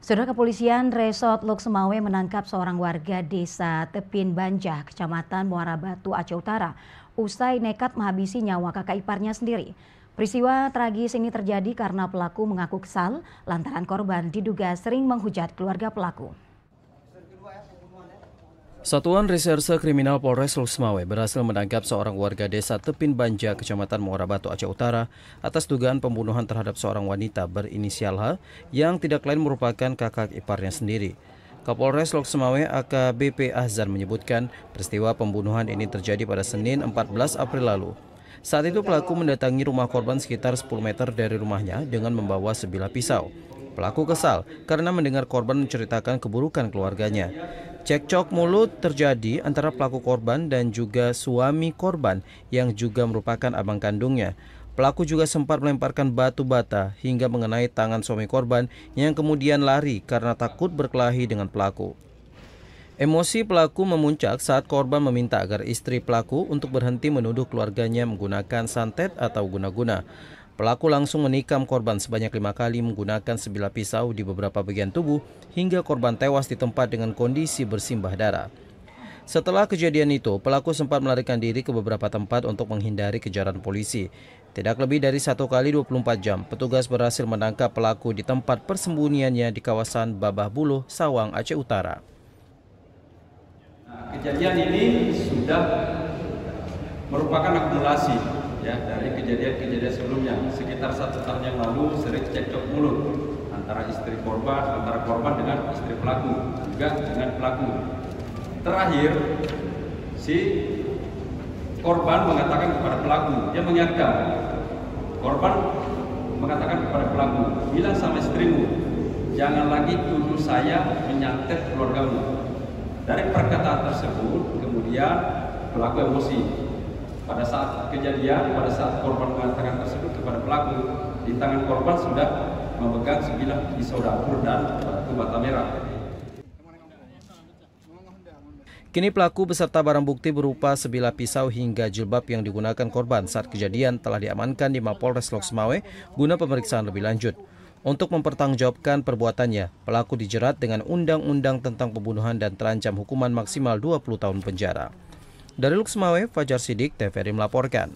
Saudara Kepolisian Resort Loksemawe menangkap seorang warga desa Tepin Banjah, Kecamatan Muara Batu, Aceh Utara, usai nekat menghabisi nyawa kakak iparnya sendiri. Peristiwa tragis ini terjadi karena pelaku mengaku kesal lantaran korban diduga sering menghujat keluarga pelaku. Satuan Reserse Kriminal Polres Loksemawe berhasil menangkap seorang warga desa Tepin Banjah, Kecamatan Muara Batu, Aceh Utara atas dugaan pembunuhan terhadap seorang wanita berinisial H yang tidak lain merupakan kakak iparnya sendiri. Kapolres Loksemawe AKBP Ahzan menyebutkan peristiwa pembunuhan ini terjadi pada Senin 14 April lalu. Saat itu pelaku mendatangi rumah korban sekitar 10 meter dari rumahnya dengan membawa sebilah pisau. Pelaku kesal karena mendengar korban menceritakan keburukan keluarganya. Cekcok mulut terjadi antara pelaku korban dan juga suami korban yang juga merupakan abang kandungnya. Pelaku juga sempat melemparkan batu bata hingga mengenai tangan suami korban yang kemudian lari karena takut berkelahi dengan pelaku. Emosi pelaku memuncak saat korban meminta agar istri pelaku untuk berhenti menuduh keluarganya menggunakan santet atau guna-guna. Pelaku langsung menikam korban sebanyak 5 kali menggunakan sebilah pisau di beberapa bagian tubuh hingga korban tewas di tempat dengan kondisi bersimbah darah. Setelah kejadian itu, pelaku sempat melarikan diri ke beberapa tempat untuk menghindari kejaran polisi. Tidak lebih dari 1 kali 24 jam, petugas berhasil menangkap pelaku di tempat persembunyiannya di kawasan Babah Buluh, Sawang, Aceh Utara. Kejadian ini sudah merupakan akumulasi dari kejadian-kejadian sebelumnya. Sekitar 1 tahun yang lalu sering cekcok mulut antara istri korban, antara korban dengan istri pelaku, juga dengan pelaku. Terakhir, si korban mengatakan kepada pelaku, dia mengingatkan, korban mengatakan kepada pelaku, bilang sama istrimu, jangan lagi tuduh saya menyantet keluargamu. Dari perkataan tersebut, kemudian pelaku emosi. Pada saat kejadian, pada saat korban mengatakan tersebut kepada pelaku, di tangan korban sudah memegang sebilah pisau dapur dan batu bata merah. Kini pelaku beserta barang bukti berupa sebilah pisau hingga jilbab yang digunakan korban saat kejadian telah diamankan di Mapolres Loksemawe guna pemeriksaan lebih lanjut. Untuk mempertanggungjawabkan perbuatannya, pelaku dijerat dengan undang-undang tentang pembunuhan dan terancam hukuman maksimal 20 tahun penjara. Dari Loksemawe, Fajar Sidik, TVRI melaporkan.